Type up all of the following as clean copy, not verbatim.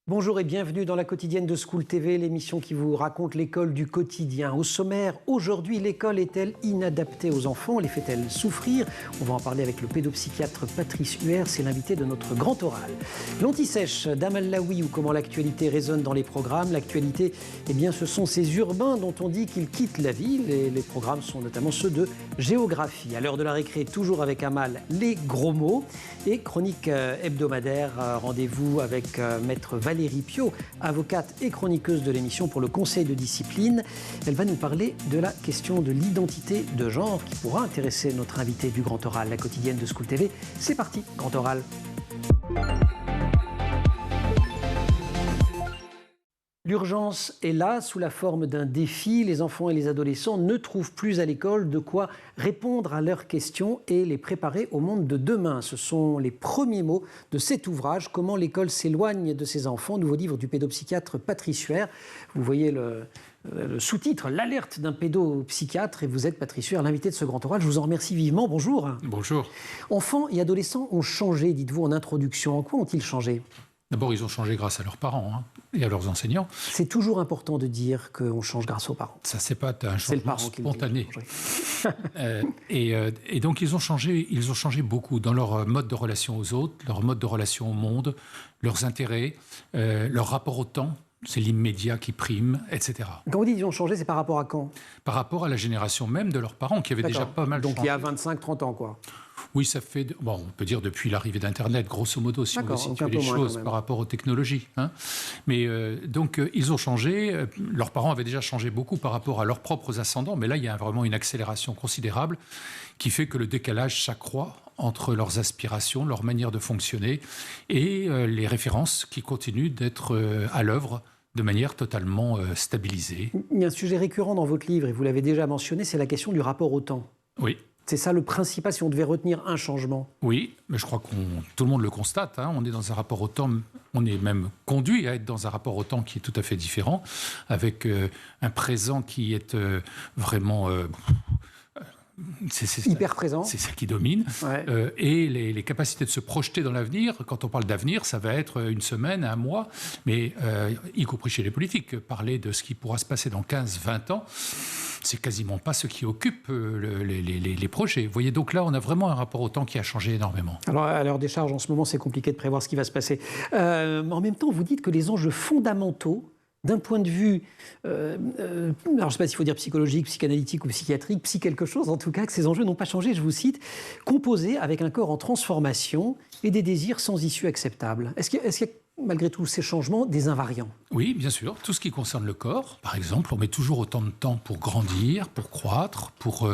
Bonjour et bienvenue dans la quotidienne de School TV, l'émission qui vous raconte l'école du quotidien. Au sommaire, aujourd'hui, l'école est-elle inadaptée aux enfants? Les fait-elle souffrir? On va en parler avec le pédopsychiatre Patrice Huer, c'est l'invité de notre grand oral. L'anti-sèche d'Amal Laoui ou comment l'actualité résonne dans les programmes. L'actualité, eh bien, ce sont ces urbains dont on dit qu'ils quittent la ville et les programmes sont notamment ceux de géographie. À l'heure de la récré, toujours avec Amal, les gros mots et chronique hebdomadaire. Rendez-vous avec Maître Valérie Piot, avocate et chroniqueuse de l'émission pour le Conseil de discipline. Elle va nous parler de la question de l'identité de genre qui pourra intéresser notre invité du Grand Oral, la quotidienne de School TV. C'est parti, Grand Oral. L'urgence est là, sous la forme d'un défi. Les enfants et les adolescents ne trouvent plus à l'école de quoi répondre à leurs questions et les préparer au monde de demain. Ce sont les premiers mots de cet ouvrage, Comment l'école s'éloigne de ses enfants, nouveau livre du pédopsychiatre Patrice Huer. Vous voyez le sous-titre, l'alerte d'un pédopsychiatre, et vous êtes Patrice Huer, l'invité de ce grand oral. Je vous en remercie vivement. Bonjour. Bonjour. Enfants et adolescents ont changé, dites-vous en introduction. En quoi ont-ils changé ? D'abord, ils ont changé grâce à leurs parents et à leurs enseignants. C'est toujours important de dire qu'on change grâce aux parents. Ça, c'est pas un changement spontané. Et donc, ils ont changé beaucoup dans leur mode de relation aux autres, leur mode de relation au monde, leurs intérêts, leur rapport au temps. C'est l'immédiat qui prime, etc. Quand vous dites qu'ils ont changé, c'est par rapport à quand ? Par rapport à la génération même de leurs parents, qui avaient déjà pas mal changé. Donc il y a 25-30 ans, quoi. Oui, ça fait, on peut dire depuis l'arrivée d'Internet, grosso modo, si on veut situer les choses par rapport aux technologies. Mais donc, ils ont changé. Leurs parents avaient déjà changé beaucoup par rapport à leurs propres ascendants. Mais là, il y a vraiment une accélération considérable qui fait que le décalage s'accroît entre leurs aspirations, leur manière de fonctionner et les références qui continuent d'être à l'œuvre de manière totalement stabilisée. Il y a un sujet récurrent dans votre livre, et vous l'avez déjà mentionné, c'est la question du rapport au temps. Oui. C'est ça le principal, si on devait retenir un changement. Oui, mais je crois que tout le monde le constate. On est dans un rapport au temps, on est même conduit à être dans un rapport au temps qui est tout à fait différent, avec un présent qui est vraiment... C'est hyper présent. C'est ça qui domine. Ouais. Et les capacités de se projeter dans l'avenir, quand on parle d'avenir, ça va être une semaine, un mois, mais y compris chez les politiques, parler de ce qui pourra se passer dans 15-20 ans, c'est quasiment pas ce qui occupe les projets. Vous voyez, donc là, on a vraiment un rapport au temps qui a changé énormément. Alors, à l'heure des charges, en ce moment, c'est compliqué de prévoir ce qui va se passer. En même temps, vous dites que les enjeux fondamentaux, d'un point de vue, alors je ne sais pas s'il faut dire psychologique, psychanalytique ou psychiatrique, quelque chose, en tout cas, que ces enjeux n'ont pas changé, je vous cite, composés avec un corps en transformation et des désirs sans issue acceptable. Est-ce qu'il y a malgré tous ces changements, des invariants? Oui, bien sûr. Tout ce qui concerne le corps, par exemple, on met toujours autant de temps pour grandir, pour croître, pour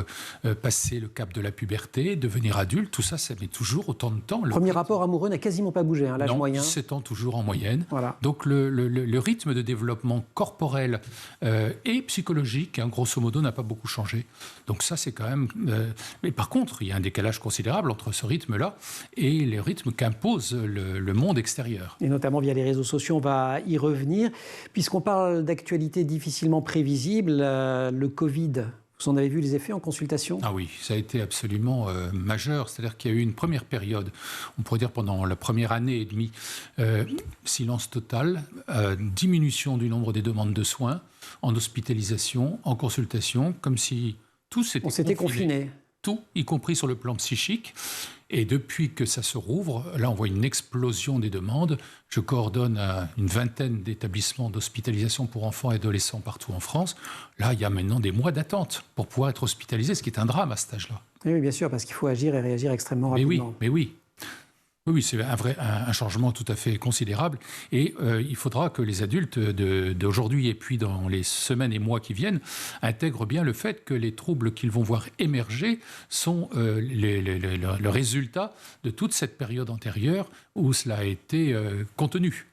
passer le cap de la puberté, devenir adulte. Tout ça, ça met toujours autant de temps. Le premier rapport amoureux n'a quasiment pas bougé, l'âge moyen. 17 ans toujours en moyenne. Voilà. Donc le rythme de développement corporel et psychologique, grosso modo, n'a pas beaucoup changé. Donc ça, c'est quand même... Mais par contre, il y a un décalage considérable entre ce rythme-là et les rythmes qu'impose le monde extérieur. Et notamment via les réseaux sociaux, on va y revenir. Puisqu'on parle d'actualité difficilement prévisible, le Covid, vous en avez vu les effets en consultation ? Ah oui, ça a été absolument majeur. C'est-à-dire qu'il y a eu une première période, on pourrait dire pendant la première année et demie, silence total, diminution du nombre des demandes de soins, en hospitalisation, en consultation, comme si tout s'était confiné. Tout, y compris sur le plan psychique. Et depuis que ça se rouvre, là, on voit une explosion des demandes. Je coordonne une vingtaine d'établissements d'hospitalisation pour enfants et adolescents partout en France. Là, il y a maintenant des mois d'attente pour pouvoir être hospitalisé, ce qui est un drame à cet âge-là. Oui, bien sûr, parce qu'il faut agir et réagir extrêmement rapidement. Mais oui. Oui, c'est un changement tout à fait considérable. Et il faudra que les adultes d'aujourd'hui et puis dans les semaines et mois qui viennent intègrent bien le fait que les troubles qu'ils vont voir émerger sont le résultat de toute cette période antérieure où cela a été contenu.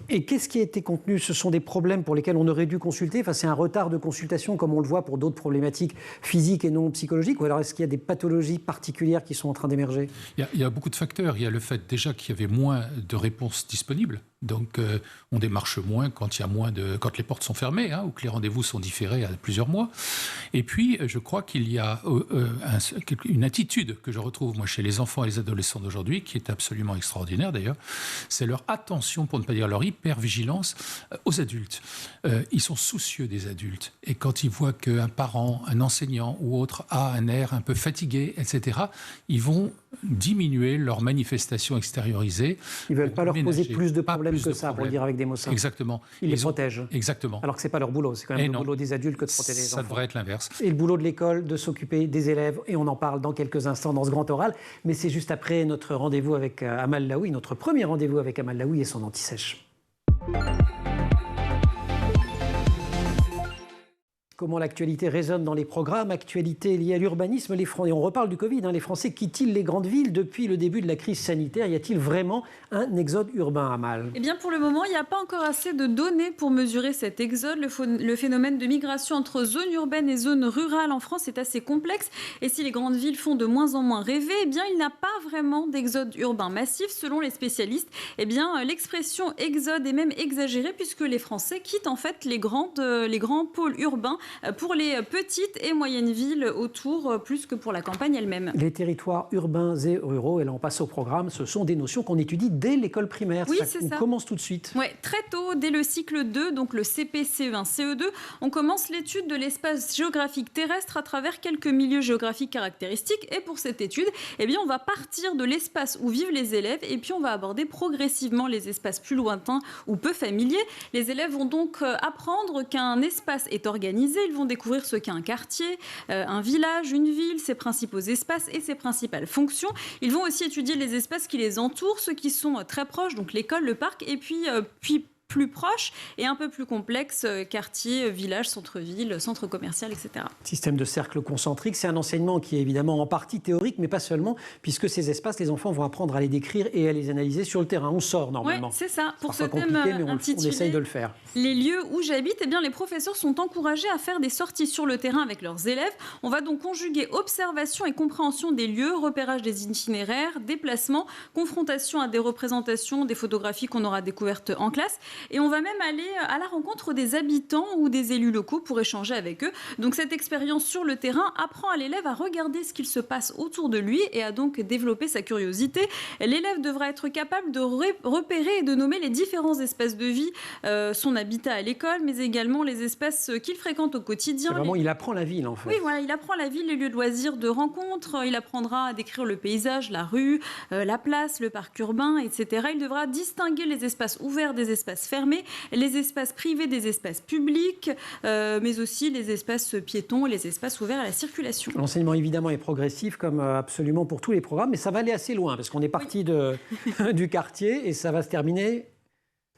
Et qu'est-ce qui a été contenu ? Ce sont des problèmes pour lesquels on aurait dû consulter. Enfin, c'est un retard de consultation, comme on le voit pour d'autres problématiques physiques et non psychologiques. Ou alors, est-ce qu'il y a des pathologies particulières qui sont en train d'émerger ? Il y a beaucoup de facteurs. Il y a le fait déjà qu'il y avait moins de réponses disponibles. Donc, on démarche moins quand quand les portes sont fermées, ou que les rendez-vous sont différés à plusieurs mois. Et puis, je crois qu'il y a une attitude que je retrouve, moi, chez les enfants et les adolescents d'aujourd'hui, qui est absolument extraordinaire, d'ailleurs. C'est leur attention, pour ne pas dire leur hyper-vigilance, aux adultes. Ils sont soucieux des adultes. Et quand ils voient qu'un parent, un enseignant ou autre a un air un peu fatigué, etc., ils vont diminuer leur manifestation extériorisée. Ils ne veulent pas leur poser plus de problèmes que ça, pour le dire avec des mots simples. Exactement. Ils les protègent. Exactement. Alors que ce n'est pas leur boulot, c'est quand même le boulot des adultes que de protéger les enfants. Ça devrait être l'inverse. Et le boulot de l'école, de s'occuper des élèves, et on en parle dans quelques instants dans ce grand oral, mais c'est juste après notre rendez-vous avec Amal Laoui, notre premier rendez-vous avec Amal Laoui et son anti-sèche. Comment l'actualité résonne dans les programmes, actualité liée à l'urbanisme, et on reparle du Covid, les Français quittent-ils les grandes villes depuis le début de la crise sanitaire? Y a-t-il vraiment un exode urbain, Amal? Eh bien, pour le moment, il n'y a pas encore assez de données pour mesurer cet exode. Le phénomène de migration entre zones urbaines et zones rurales en France est assez complexe. Et si les grandes villes font de moins en moins rêver, eh bien, il n'y a pas vraiment d'exode urbain massif, selon les spécialistes. Eh bien, l'expression exode est même exagérée puisque les Français quittent en fait les grands pôles urbains pour les petites et moyennes villes autour, plus que pour la campagne elle-même. Les territoires urbains et ruraux, et là on passe au programme, ce sont des notions qu'on étudie dès l'école primaire. Oui, c'est ça. On commence tout de suite. Oui, très tôt, dès le cycle 2, donc le CP, CE1, CE2, on commence l'étude de l'espace géographique terrestre à travers quelques milieux géographiques caractéristiques. Et pour cette étude, eh bien, on va partir de l'espace où vivent les élèves et puis on va aborder progressivement les espaces plus lointains ou peu familiers. Les élèves vont donc apprendre qu'un espace est organisé. Ils vont découvrir ce qu'est un quartier, un village, une ville, ses principaux espaces et ses principales fonctions. Ils vont aussi étudier les espaces qui les entourent, ceux qui sont très proches, donc l'école, le parc, et puis plus proche et un peu plus complexe, quartier, village, centre-ville, centre commercial, etc. Système de cercle concentrique, c'est un enseignement qui est évidemment en partie théorique, mais pas seulement, puisque ces espaces, les enfants vont apprendre à les décrire et à les analyser sur le terrain. On sort normalement. Oui, c'est ça. Pour ce thème mais on essaye de le faire. Les lieux où j'habite, eh bien, les professeurs sont encouragés à faire des sorties sur le terrain avec leurs élèves. On va donc conjuguer observation et compréhension des lieux, repérage des itinéraires, déplacements, confrontation à des représentations, des photographies qu'on aura découvertes en classe. Et on va même aller à la rencontre des habitants ou des élus locaux pour échanger avec eux. Donc cette expérience sur le terrain apprend à l'élève à regarder ce qu'il se passe autour de lui et à donc développer sa curiosité. L'élève devra être capable de repérer et de nommer les différents espaces de vie, son habitat à l'école, mais également les espaces qu'il fréquente au quotidien. C'est vraiment, il apprend la ville en fait. Oui, voilà, il apprend la ville, les lieux de loisirs, de rencontres. Il apprendra à décrire le paysage, la rue, la place, le parc urbain, etc. Il devra distinguer les espaces ouverts des espaces fermés, les espaces privés des espaces publics, mais aussi les espaces piétons et les espaces ouverts à la circulation. L'enseignement évidemment est progressif comme absolument pour tous les programmes, mais ça va aller assez loin parce qu'on est parti du quartier et ça va se terminer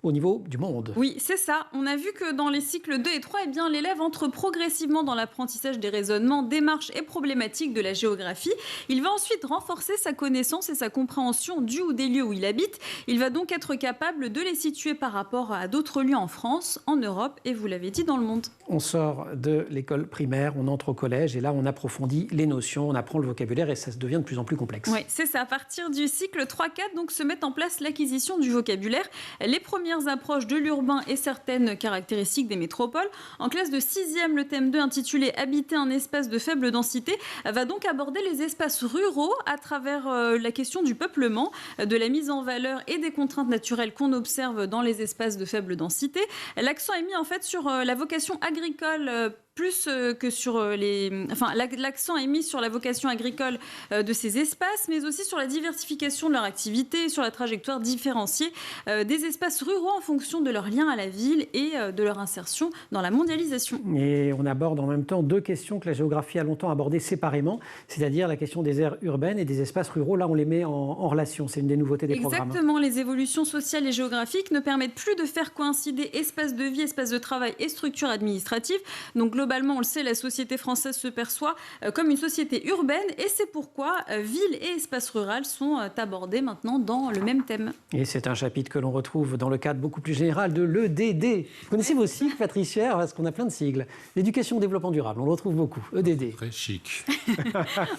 au niveau du monde. Oui, c'est ça. On a vu que dans les cycles 2 et 3, eh bien, l'élève entre progressivement dans l'apprentissage des raisonnements, démarches et problématiques de la géographie. Il va ensuite renforcer sa connaissance et sa compréhension du ou des lieux où il habite. Il va donc être capable de les situer par rapport à d'autres lieux en France, en Europe et, vous l'avez dit, dans le monde. On sort de l'école primaire, on entre au collège et là, on approfondit les notions, on apprend le vocabulaire et ça devient de plus en plus complexe. Oui, c'est ça. À partir du cycle 3-4, donc, se met en place l'acquisition du vocabulaire. Les premières approches de l'urbain et certaines caractéristiques des métropoles. En classe de 6e, le thème 2 intitulé « Habiter un espace de faible densité » va donc aborder les espaces ruraux à travers la question du peuplement, de la mise en valeur et des contraintes naturelles qu'on observe dans les espaces de faible densité. L'accent est mis en fait sur la vocation agricole plus que sur l'accent est mis sur la vocation agricole de ces espaces, mais aussi sur la diversification de leur activité, sur la trajectoire différenciée des espaces ruraux en fonction de leur lien à la ville et de leur insertion dans la mondialisation. Et on aborde en même temps deux questions que la géographie a longtemps abordées séparément, c'est-à-dire la question des aires urbaines et des espaces ruraux. Là, on les met en relation. C'est une des nouveautés des programmes. Exactement. Les évolutions sociales et géographiques ne permettent plus de faire coïncider espaces de vie, espaces de travail et structures administratives. Donc, globalement, on le sait, la société française se perçoit comme une société urbaine et c'est pourquoi ville et espace rural sont abordés maintenant dans le même thème. Et c'est un chapitre que l'on retrouve dans le cadre beaucoup plus général de l'EDD. Vous connaissez vos sigles, Patrice Suer, parce qu'on a plein de sigles. L'éducation au développement durable, on le retrouve beaucoup. EDD. Très chic.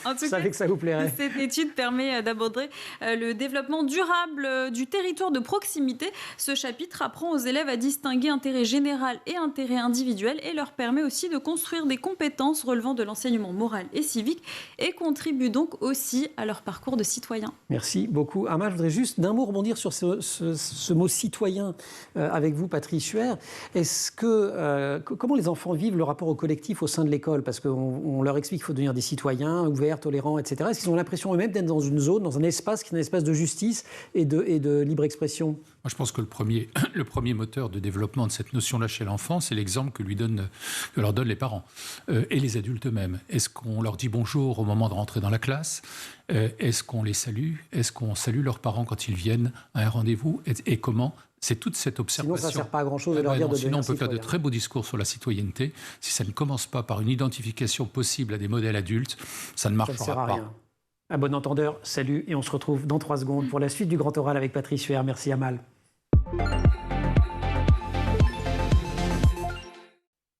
En tout Je savais que ça vous plairait. Cette étude permet d'aborder le développement durable du territoire de proximité. Ce chapitre apprend aux élèves à distinguer intérêt général et intérêt individuel et leur permet aussi de construire des compétences relevant de l'enseignement moral et civique et contribue donc aussi à leur parcours de citoyen. Merci beaucoup. Armand, je voudrais juste d'un mot rebondir sur ce mot citoyen avec vous, Patrice Suer. Comment les enfants vivent le rapport au collectif au sein de l'école? Parce qu'on leur explique qu'il faut devenir des citoyens, ouverts, tolérants, etc. Est-ce qu'ils ont l'impression eux-mêmes d'être dans une zone, dans un espace qui est un espace de justice et de libre expression? Moi, je pense que le premier moteur de développement de cette notion-là chez l'enfant, c'est l'exemple que leur donnent les parents et les adultes eux-mêmes. Est-ce qu'on leur dit bonjour au moment de rentrer dans la classe? Est-ce qu'on les salue? Est-ce qu'on salue leurs parents quand ils viennent à un rendez-vous? Et comment? C'est toute cette observation. Sinon, ça ne sert pas à grand-chose de leur dire de devenir Sinon, on peut citoyen. faire de très beaux discours sur la citoyenneté. Si ça ne commence pas par une identification possible à des modèles adultes, ça ne marchera sert à pas. rien. À bon entendeur, salut, et on se retrouve dans 3 secondes pour la suite du Grand Oral avec Patrice Suer. Merci Amal.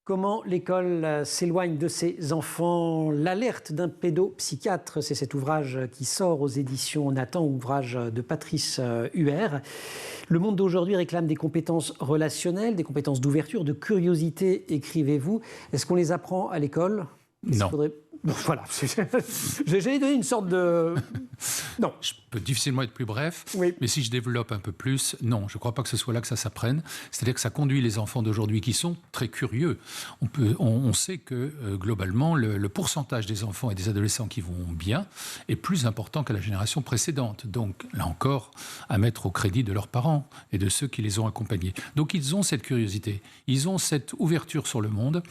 Comment l'école s'éloigne de ses enfants? L'alerte d'un pédopsychiatre, c'est cet ouvrage qui sort aux éditions Nathan, ouvrage de Patrice Huer. Le monde d'aujourd'hui réclame des compétences relationnelles, des compétences d'ouverture, de curiosité, écrivez-vous. Est-ce qu'on les apprend à l'école? Non. Bon, voilà, j'allais donner une sorte de... Non. Je peux difficilement être plus bref, Oui. mais si je développe un peu plus, non, je ne crois pas que ce soit là que ça s'apprenne. C'est-à-dire que ça conduit les enfants d'aujourd'hui qui sont très curieux. On sait que globalement, le pourcentage des enfants et des adolescents qui vont bien est plus important qu'à la génération précédente. Donc là encore, à mettre au crédit de leurs parents et de ceux qui les ont accompagnés. Donc ils ont cette curiosité, ils ont cette ouverture sur le monde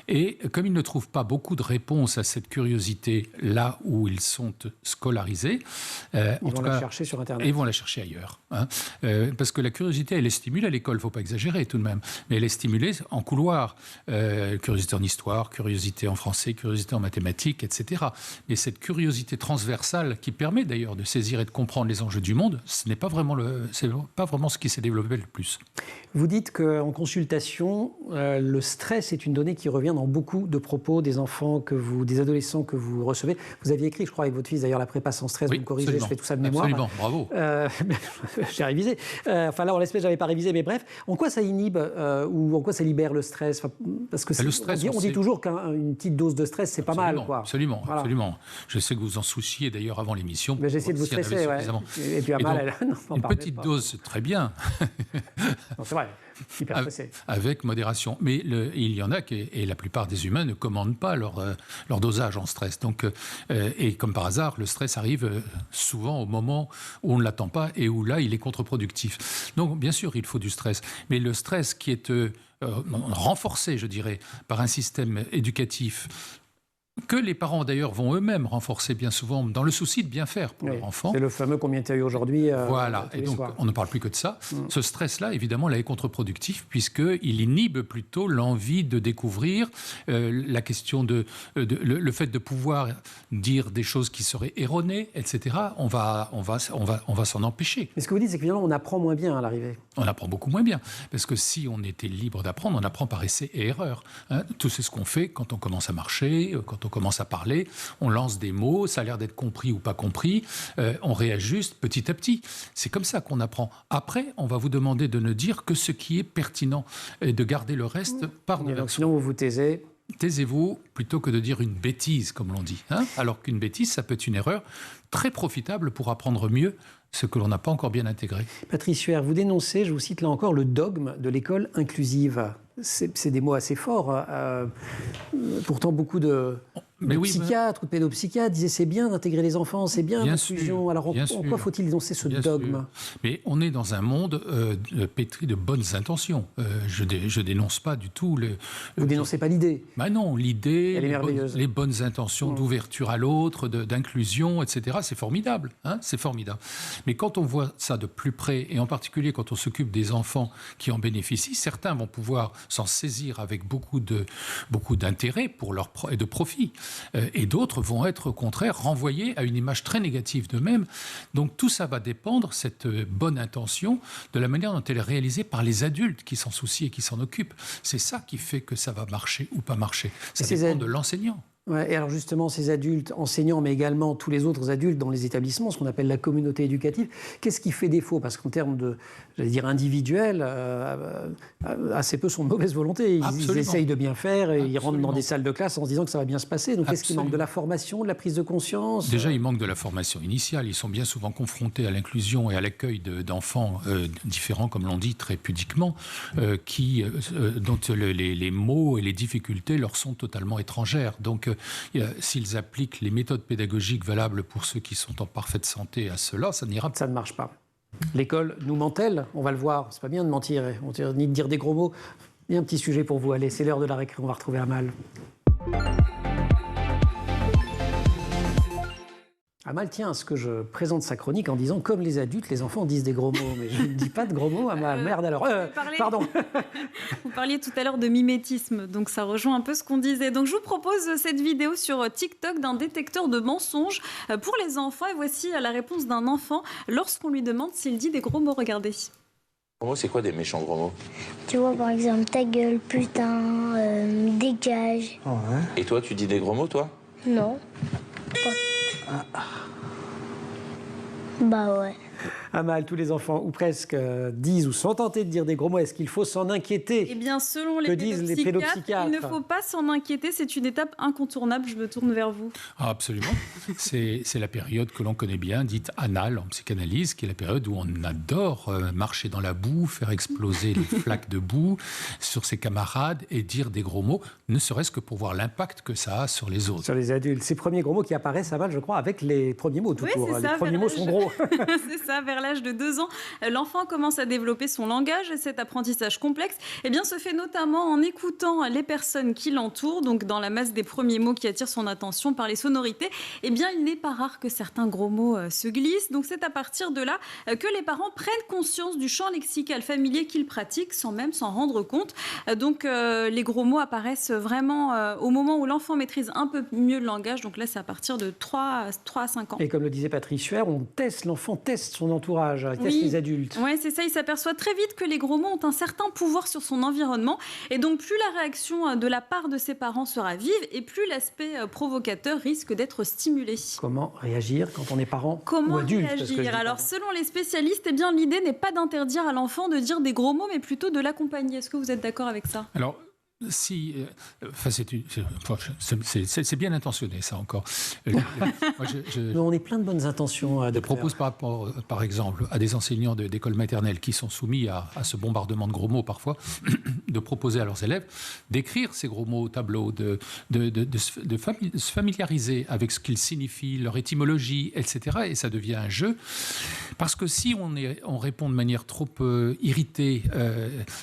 et comme ils ne trouvent pas beaucoup de réponses à cette curiosité là où ils sont scolarisés, Ils vont la chercher sur Internet. ils vont la chercher ailleurs. Parce que la curiosité, elle est stimulée à l'école, il ne faut pas exagérer tout de même, mais elle est stimulée en couloir. Curiosité en histoire, curiosité en français, curiosité en mathématiques, etc. Mais cette curiosité transversale qui permet d'ailleurs de saisir et de comprendre les enjeux du monde, ce n'est pas vraiment, ce qui s'est développé le plus. Vous dites qu'en consultation, le stress est une donnée qui revient dans beaucoup de propos des enfants, des adolescents que vous recevez. Vous aviez écrit, je crois, avec votre fils, d'ailleurs, La prépa sans stress, Oui, vous me corrigez, absolument. je fais tout ça de mémoire. Absolument, bravo. J'ai révisé. Enfin là, en l'espèce, je n'avais pas révisé, mais bref. En quoi ça inhibe ou en quoi ça libère le stress? Parce que Le stress, on dit toujours qu'une petite dose de stress, c'est pas mal, quoi. Absolument, Voilà. absolument. Je sais que vous en souciez d'ailleurs avant l'émission. Mais j'essaie de vous s'il y en avait stresser, ouais. suffisamment. Et puis Amal, elle... Non, Une petite dose, c'est très bien. Non, c'est vrai, hyper stressé. Avec modération. Mais il y en a et la plupart des humains ne commandent pas leur dosage en stress. Donc, et comme par hasard, le stress arrive souvent au moment où on ne l'attend pas et où là, il est contre-productif. Donc, bien sûr, il faut du stress. Mais le stress qui est renforcé, je dirais, par un système éducatif que les parents d'ailleurs vont eux-mêmes renforcer bien souvent dans le souci de bien faire pour leur enfant. C'est le fameux combien tu as eu aujourd'hui. Voilà, et donc on ne parle plus que de ça. Ce stress-là, évidemment, là est contre-productif puisqu'il inhibe plutôt l'envie de découvrir la question le fait de pouvoir dire des choses qui seraient erronées, etc. On va s'en empêcher. Mais ce que vous dites, c'est que finalement, on apprend moins bien à l'arrivée. On apprend beaucoup moins bien. Parce que si on était libre d'apprendre, on apprend par essai et erreur. Tout c'est ce qu'on fait quand on commence à marcher, quand on commence à parler, on lance des mots, ça a l'air d'être compris ou pas compris, on réajuste petit à petit. C'est comme ça qu'on apprend. Après, on va vous demander de ne dire que ce qui est pertinent et de garder le reste par de donc sinon, vous vous taisez. Taisez-vous plutôt que de dire une bêtise, comme l'on dit. Alors qu'une bêtise, ça peut être une erreur très profitable pour apprendre mieux ce que l'on n'a pas encore bien intégré. Patrice Huer, vous dénoncez, je vous cite là encore, le dogme de l'école inclusive. C'est des mots assez forts. Pourtant, beaucoup de Le psychiatre ou le pédopsychiatre disait c'est bien d'intégrer les enfants, c'est bien l'inclusion. Alors en quoi faut-il dénoncer ce dogme ? Mais on est dans un monde pétri de bonnes intentions. Je dénonce pas du tout... Vous dénoncez pas l'idée ? Ben non, l'idée, elle est merveilleuse. Les bonnes intentions d'ouverture à l'autre, d'inclusion, etc. C'est formidable, hein, c'est formidable. Mais quand on voit ça de plus près, et en particulier quand on s'occupe des enfants qui en bénéficient, certains vont pouvoir s'en saisir avec beaucoup d'intérêt et de profit. Et d'autres vont être au contraire renvoyés à une image très négative d'eux-mêmes. Donc tout ça va dépendre, cette bonne intention, de la manière dont elle est réalisée par les adultes qui s'en soucient et qui s'en occupent. C'est ça qui fait que ça va marcher ou pas marcher. Ça dépend de l'enseignant. Ouais, et alors justement, ces adultes, enseignants, mais également tous les autres adultes dans les établissements, ce qu'on appelle la communauté éducative, qu'est-ce qui fait défaut ? Parce qu'en termes de, j'allais dire, individuels, assez peu sont de mauvaise volonté. Ils essayent de bien faire et ils rentrent dans des salles de classe en se disant que ça va bien se passer. Donc qu'est-ce qui manque ? De la formation, de la prise de conscience ? Déjà, il manque de la formation initiale. Ils sont bien souvent confrontés à l'inclusion et à l'accueil d'enfants différents, comme l'on dit très pudiquement, dont les mots et les difficultés leur sont totalement étrangères. Donc, s'ils appliquent les méthodes pédagogiques valables pour ceux qui sont en parfaite santé à cela, ça n'ira pas. Ça ne marche pas. L'école nous ment-elle ? On va le voir. C'est pas bien de mentir, ni de dire des gros mots. Il y a un petit sujet pour vous. Allez, c'est l'heure de la récré. On va retrouver Amal. Amal tient à ce que je présente sa chronique en disant « Comme les adultes, les enfants disent des gros mots ». Mais je ne dis pas de gros mots, Amal. Merde alors. Pardon. Vous parliez tout à l'heure de mimétisme, donc ça rejoint un peu ce qu'on disait. Donc je vous propose cette vidéo sur TikTok d'un détecteur de mensonges pour les enfants. Et voici la réponse d'un enfant lorsqu'on lui demande s'il dit des gros mots. Regardez. Gros mots, c'est quoi des méchants gros mots ? Tu vois, par exemple, ta gueule, putain, dégage. Oh ouais. Et toi, tu dis des gros mots, toi ? Non. Bah ouais. Amal, tous les enfants, ou presque, disent ou sont tentés de dire des gros mots. Est-ce qu'il faut s'en inquiéter ? Eh bien, selon les pédopsychiatres, il ne faut pas s'en inquiéter. C'est une étape incontournable. Je me tourne vers vous. Ah, absolument. C'est la période que l'on connaît bien, dite anale en psychanalyse, qui est la période où on adore marcher dans la boue, faire exploser les flaques de boue sur ses camarades et dire des gros mots, ne serait-ce que pour voir l'impact que ça a sur les autres. Sur les adultes. Ces premiers gros mots qui apparaissent, Amal, je crois, avec les premiers mots tout court. Les premiers mots sont gros. C'est ça, vers l'âge de 2 ans, l'enfant commence à développer son langage et cet apprentissage complexe se fait notamment en écoutant les personnes qui l'entourent. Donc dans la masse des premiers mots qui attirent son attention par les sonorités, il n'est pas rare que certains gros mots se glissent. Donc c'est à partir de là que les parents prennent conscience du champ lexical familier qu'ils pratiquent sans même s'en rendre compte. Donc les gros mots apparaissent vraiment au moment où l'enfant maîtrise un peu mieux le langage. Donc là c'est à partir de 3 à 5 ans. Et comme le disait Patrice Huer, l'enfant teste son entourage, teste les adultes. Oui, c'est ça. Il s'aperçoit très vite que les gros mots ont un certain pouvoir sur son environnement. Et donc, plus la réaction de la part de ses parents sera vive et plus l'aspect provocateur risque d'être stimulé. Comment réagir quand on est parent ou adulte ? Comment réagir ? Alors, selon les spécialistes, l'idée n'est pas d'interdire à l'enfant de dire des gros mots, mais plutôt de l'accompagner. Est-ce que vous êtes d'accord avec ça ? Alors, c'est bien intentionné, ça encore. On est plein de bonnes intentions. Je propose par exemple, à des enseignants d'école maternelle qui sont soumis à ce bombardement de gros mots parfois, de proposer à leurs élèves d'écrire ces gros mots au tableau, de se familiariser avec ce qu'ils signifient, leur étymologie, etc. Et ça devient un jeu. Parce que si on répond de manière trop irritée,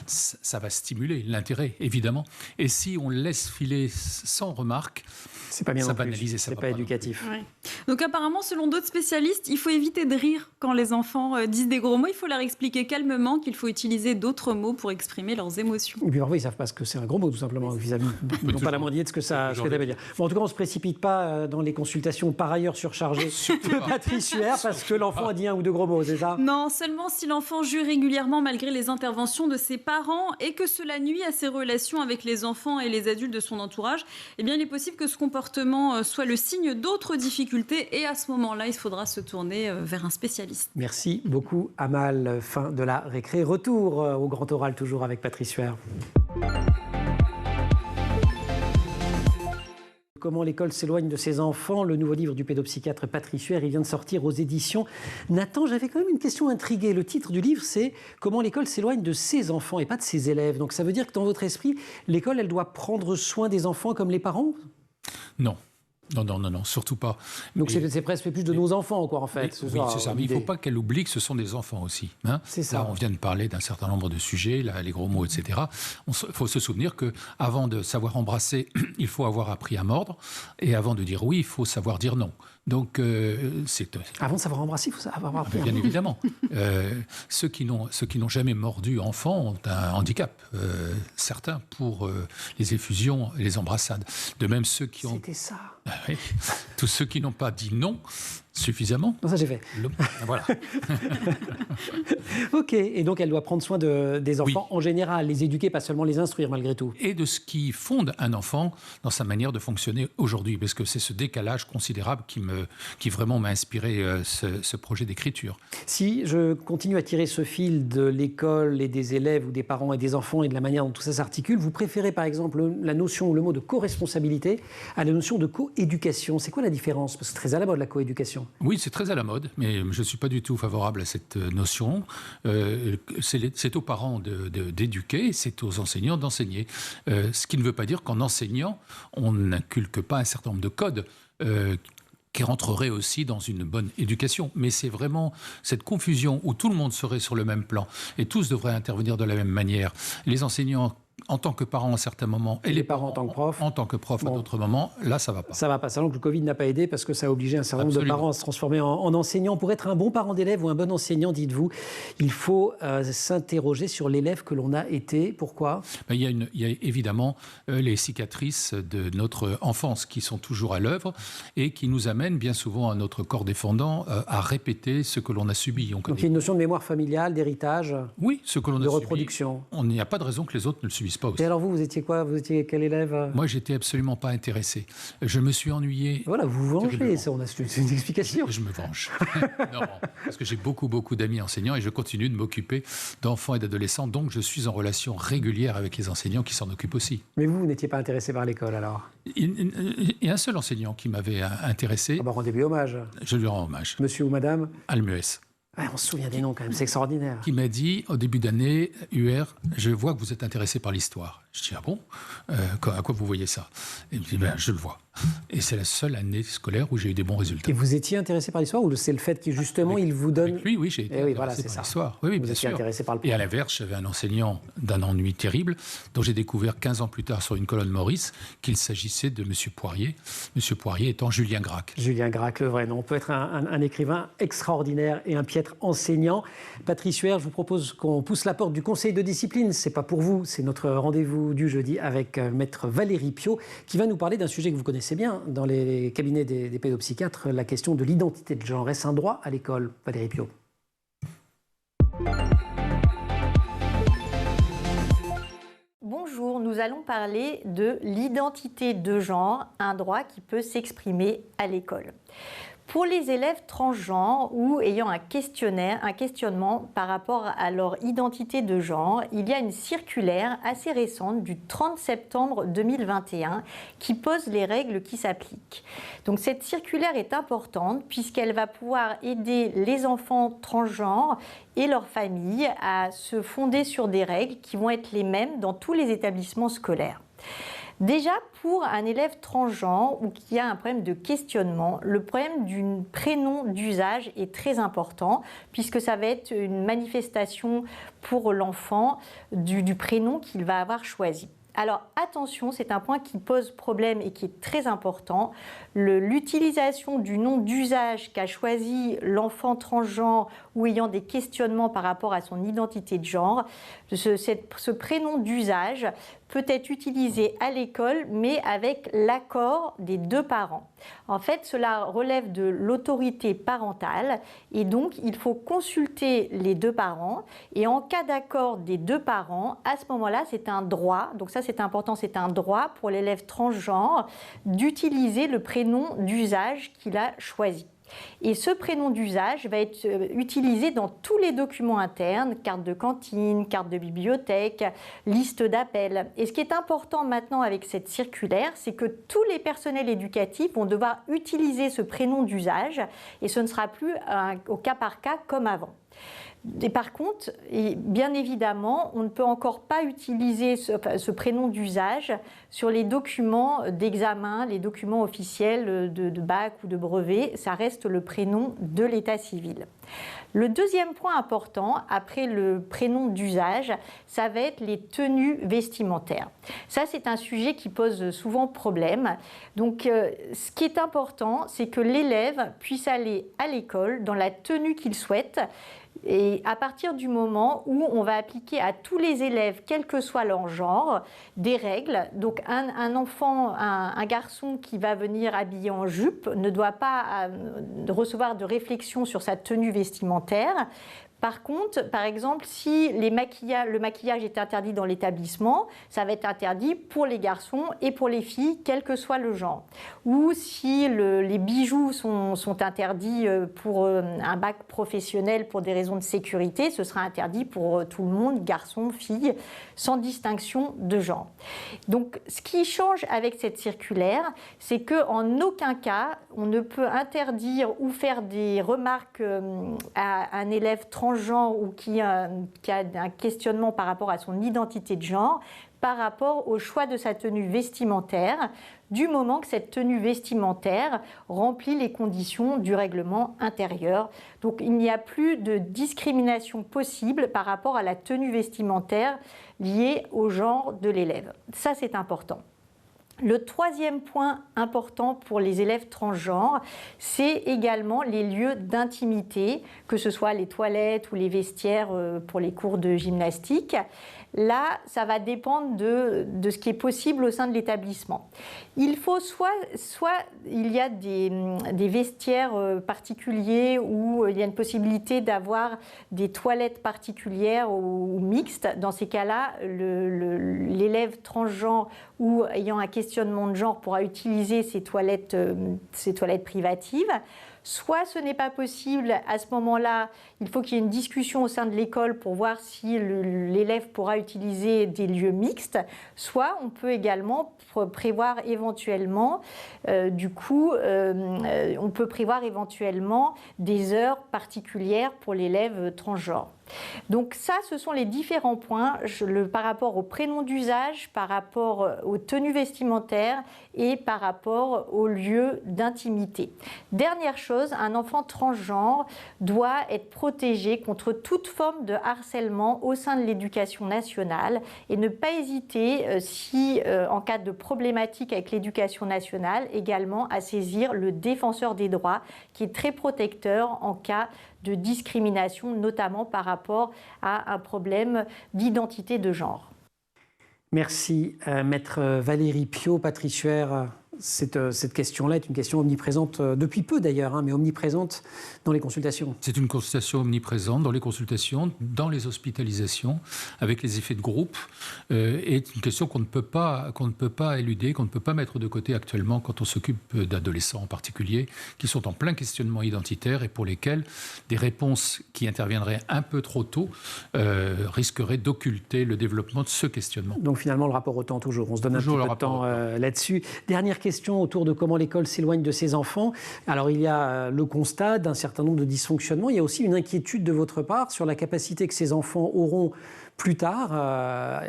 ça va stimuler l'intérêt, évidemment. Et si on laisse filer sans remarque, c'est pas bien, ça banalise et ça c'est va pas éducatif. Ouais. Donc apparemment, selon d'autres spécialistes, il faut éviter de rire quand les enfants disent des gros mots. Il faut leur expliquer calmement qu'il faut utiliser d'autres mots pour exprimer leurs émotions. Et puis parfois, ils ne savent pas ce que c'est un gros mot, tout simplement. Ils n'ont pas la moindre idée de ce que ça veut dire. Bon, en tout cas, on ne se précipite pas dans les consultations par ailleurs surchargées de Patrice Huer parce que l'enfant a dit un ou deux gros mots, c'est ça ? Non, seulement si l'enfant joue régulièrement malgré les interventions de ses parents et que cela nuit à ses relations avec les enfants et les adultes de son entourage, il est possible que ce comportement soit le signe d'autres difficultés et à ce moment-là, il faudra se tourner vers un spécialiste. Merci beaucoup, Amal. Fin de la récré. Retour au Grand Oral, toujours avec Patrice Huer. Comment l'école s'éloigne de ses enfants, le nouveau livre du pédopsychiatre Patrice Huer, il vient de sortir aux éditions Nathan. J'avais quand même une question intriguée. Le titre du livre, c'est « Comment l'école s'éloigne de ses enfants et pas de ses élèves ». Donc ça veut dire que dans votre esprit, l'école, elle doit prendre soin des enfants comme les parents ? Non. Non, surtout pas. Donc c'est presque plus de nos enfants, quoi, en fait. Oui, c'est ça. Mais il ne faut pas qu'elle oublie que ce sont des enfants aussi. Hein. C'est ça. Là, on vient de parler d'un certain nombre de sujets, là, les gros mots, etc. Il faut se souvenir qu'avant de savoir embrasser, il faut avoir appris à mordre. Et avant de dire oui, il faut savoir dire non. Donc, avant de savoir embrasser, il faut savoir appris. Bien évidemment. Ceux qui n'ont jamais mordu enfant ont un handicap, certains, pour les effusions et les embrassades. De même, ceux qui ont... C'était ça. Oui. Tous ceux qui n'ont pas dit non suffisamment. Non, ça j'ai fait. Voilà. Ok, et donc elle doit prendre soin des enfants en général, les éduquer, pas seulement les instruire malgré tout. Et de ce qui fonde un enfant dans sa manière de fonctionner aujourd'hui, parce que c'est ce décalage considérable qui vraiment m'a inspiré ce projet d'écriture. Si je continue à tirer ce fil de l'école et des élèves ou des parents et des enfants et de la manière dont tout ça s'articule, vous préférez par exemple la notion ou le mot de co-responsabilité à la notion de co-éducation. C'est quoi la différence? Parce que c'est très à la mode la co-éducation. Oui, c'est très à la mode, mais je ne suis pas du tout favorable à cette notion. C'est aux parents d'éduquer, c'est aux enseignants d'enseigner. Ce qui ne veut pas dire qu'en enseignant, on n'inculque pas un certain nombre de codes qui rentreraient aussi dans une bonne éducation. Mais c'est vraiment cette confusion où tout le monde serait sur le même plan et tous devraient intervenir de la même manière. Les enseignants en tant que parents à certains moments et les parents en tant que profs à d'autres moments, là ça va pas. Ça va pas. Donc le Covid n'a pas aidé parce que ça a obligé un certain nombre de parents à se transformer en enseignants. Pour être un bon parent d'élève ou un bon enseignant, dites-vous, il faut s'interroger sur l'élève que l'on a été. Pourquoi ? Il y a évidemment les cicatrices de notre enfance qui sont toujours à l'œuvre et qui nous amènent bien souvent à notre corps défendant à répéter ce que l'on a subi. Donc il y a une notion de mémoire familiale, d'héritage, oui, ce que l'on de a reproduction. Il n'y a pas de raison que les autres ne le subissent pas aussi. Et alors vous étiez quoi ? Vous étiez quel élève ? Moi, j'étais absolument pas intéressé. Je me suis ennuyé. Voilà, vous vous vengez, c'est une explication. Je me venge. Non, parce que j'ai beaucoup d'amis enseignants et je continue de m'occuper d'enfants et d'adolescents, donc je suis en relation régulière avec les enseignants qui s'en occupent aussi. Mais vous n'étiez pas intéressé par l'école alors ? Il y a un seul enseignant qui m'avait intéressé. Ah bah rendez-lui hommage. Je lui rends hommage. Monsieur ou madame ? Almuès. Ouais, on se souvient des noms quand même, c'est extraordinaire. Qui m'a dit au début d'année, UR, je vois que vous êtes intéressé par l'histoire. Je dis, ah bon ? À quoi vous voyez ça ? Et il me dit, je le vois. Et c'est la seule année scolaire où j'ai eu des bons résultats. Et vous étiez intéressé par l'histoire ou c'est le fait que justement il vous donne... Avec lui, oui, j'ai été intéressé par l'histoire. Oui, vous étiez intéressé par le... Et à l'inverse, j'avais un enseignant d'un ennui terrible dont j'ai découvert 15 ans plus tard sur une colonne Maurice qu'il s'agissait de M. Poirier. M. Poirier étant Julien Gracq. Julien Gracq, le vrai nom. On peut être un écrivain extraordinaire et un piètre enseignant. Patrice Huer, je vous propose qu'on pousse la porte du conseil de discipline. C'est pas pour vous, c'est notre rendez-vous du jeudi avec maître Valérie Piot qui va nous parler d'un sujet que vous connaissez bien dans les cabinets des pédopsychiatres, la question de l'identité de genre. Est-ce un droit à l'école, Valérie Piot ? Bonjour, nous allons parler de l'identité de genre, un droit qui peut s'exprimer à l'école. Pour les élèves transgenres ou ayant un questionnement par rapport à leur identité de genre, il y a une circulaire assez récente du 30 septembre 2021 qui pose les règles qui s'appliquent. Donc cette circulaire est importante puisqu'elle va pouvoir aider les enfants transgenres et leurs familles à se fonder sur des règles qui vont être les mêmes dans tous les établissements scolaires. Déjà, pour un élève transgenre ou qui a un problème de questionnement, le problème du prénom d'usage est très important puisque ça va être une manifestation pour l'enfant du prénom qu'il va avoir choisi. Alors attention, c'est un point qui pose problème et qui est très important. L'utilisation du nom d'usage qu'a choisi l'enfant transgenre ou ayant des questionnements par rapport à son identité de genre, ce prénom d'usage peut être utilisé à l'école, mais avec l'accord des deux parents. En fait, cela relève de l'autorité parentale et donc il faut consulter les deux parents. Et en cas d'accord des deux parents, à ce moment-là, c'est un droit, donc ça c'est important, c'est un droit pour l'élève transgenre d'utiliser le prénom d'usage qu'il a choisi. Et ce prénom d'usage va être utilisé dans tous les documents internes, carte de cantine, carte de bibliothèque, liste d'appels. Et ce qui est important maintenant avec cette circulaire, c'est que tous les personnels éducatifs vont devoir utiliser ce prénom d'usage et ce ne sera plus au cas par cas comme avant. Et par contre, et bien évidemment, on ne peut encore pas utiliser ce prénom d'usage sur les documents d'examen, les documents officiels de bac ou de brevet. Ça reste le prénom de l'état civil. Le deuxième point important, après le prénom d'usage, ça va être les tenues vestimentaires. Ça, c'est un sujet qui pose souvent problème. Donc, ce qui est important, c'est que l'élève puisse aller à l'école dans la tenue qu'il souhaite. Et à partir du moment où on va appliquer à tous les élèves, quel que soit leur genre, des règles. Donc un enfant, un garçon qui va venir habillé en jupe ne doit pas recevoir de réflexion sur sa tenue vestimentaire. Par contre, par exemple, si le maquillage est interdit dans l'établissement, ça va être interdit pour les garçons et pour les filles, quel que soit le genre. Ou si les bijoux sont interdits pour un bac professionnel pour des raisons de sécurité, ce sera interdit pour tout le monde, garçons, filles, sans distinction de genre. Donc, ce qui change avec cette circulaire, c'est qu'en aucun cas, on ne peut interdire ou faire des remarques à un élève transgenre ou qui a un questionnement par rapport à son identité de genre, par rapport au choix de sa tenue vestimentaire, du moment que cette tenue vestimentaire remplit les conditions du règlement intérieur. Donc il n'y a plus de discrimination possible par rapport à la tenue vestimentaire liée au genre de l'élève. Ça, c'est important. Le troisième point important pour les élèves transgenres, c'est également les lieux d'intimité, que ce soit les toilettes ou les vestiaires pour les cours de gymnastique. Là, ça va dépendre de ce qui est possible au sein de l'établissement. Il faut soit il y a des vestiaires particuliers où il y a une possibilité d'avoir des toilettes particulières ou mixtes. Dans ces cas-là, l'élève transgenre ou ayant un questionnement de genre pourra utiliser ces toilettes privatives. Soit ce n'est pas possible, à ce moment-là, il faut qu'il y ait une discussion au sein de l'école pour voir si l'élève pourra utiliser des lieux mixtes. Soit on peut également prévoir éventuellement, on peut prévoir éventuellement des heures particulières pour l'élève transgenre. Donc ça, ce sont les différents points par rapport au prénom d'usage, par rapport aux tenues vestimentaires et par rapport aux lieux d'intimité. Dernière chose, un enfant transgenre doit être protégé contre toute forme de harcèlement au sein de l'éducation nationale et ne pas hésiter, en cas de problématique avec l'éducation nationale, également à saisir le défenseur des droits qui est très protecteur en cas de discrimination, notamment par rapport à un problème d'identité de genre. Merci, Maître Valérie Piot. Patrice Huer, cette question-là est une question omniprésente depuis peu d'ailleurs, mais omniprésente dans les consultations. C'est une consultation omniprésente dans les consultations, dans les hospitalisations, avec les effets de groupe, et une question qu'on ne peut pas éluder, qu'on ne peut pas mettre de côté actuellement quand on s'occupe d'adolescents en particulier, qui sont en plein questionnement identitaire et pour lesquels des réponses qui interviendraient un peu trop tôt risqueraient d'occulter le développement de ce questionnement. Donc finalement, le rapport au temps toujours. On se donne toujours un petit peu de temps là-dessus. Dernière question autour de comment l'école s'éloigne de ses enfants. Alors il y a le constat d'un certain nombre de dysfonctionnements. Il y a aussi une inquiétude de votre part sur la capacité que ces enfants auront plus tard à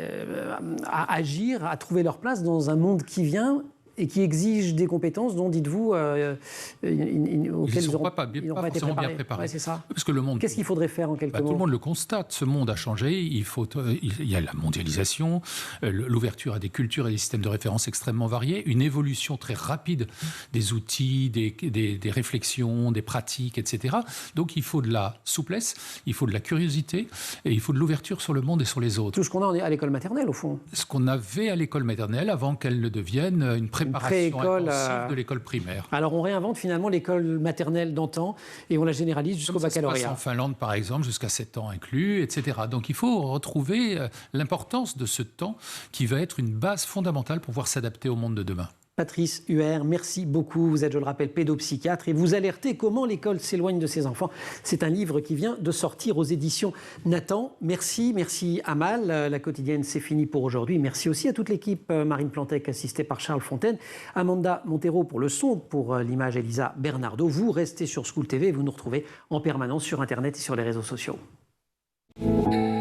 agir, à trouver leur place dans un monde qui vient et qui exige des compétences dont, dites-vous, auxquelles ils n'ont pas été préparés. Ouais, c'est ça. Parce que le monde, qu'est-ce qu'il faudrait faire en quelques mots ? Tout le monde le constate. Ce monde a changé. Il y a la mondialisation, l'ouverture à des cultures et des systèmes de référence extrêmement variés, une évolution très rapide des outils, des réflexions, des pratiques, etc. Donc il faut de la souplesse, il faut de la curiosité et il faut de l'ouverture sur le monde et sur les autres. Tout ce qu'on a à l'école maternelle, au fond. Ce qu'on avait à l'école maternelle avant qu'elle ne devienne une préparation intensive de l'école primaire. Alors on réinvente finalement l'école maternelle d'antan et on la généralise jusqu'au baccalauréat. Ça se passe en Finlande par exemple, jusqu'à 7 ans inclus, etc. Donc il faut retrouver l'importance de ce temps qui va être une base fondamentale pour pouvoir s'adapter au monde de demain. Patrice Huer, merci beaucoup. Vous êtes, je le rappelle, pédopsychiatre et vous alertez comment l'école s'éloigne de ses enfants. C'est un livre qui vient de sortir aux éditions Nathan. Merci Amal. La quotidienne, c'est fini pour aujourd'hui. Merci aussi à toute l'équipe. Marine Plantec, assistée par Charles Fontaine. Amanda Montero pour le son, pour l'image Elisa Bernardo. Vous restez sur School TV et vous nous retrouvez en permanence sur Internet et sur les réseaux sociaux. Merci.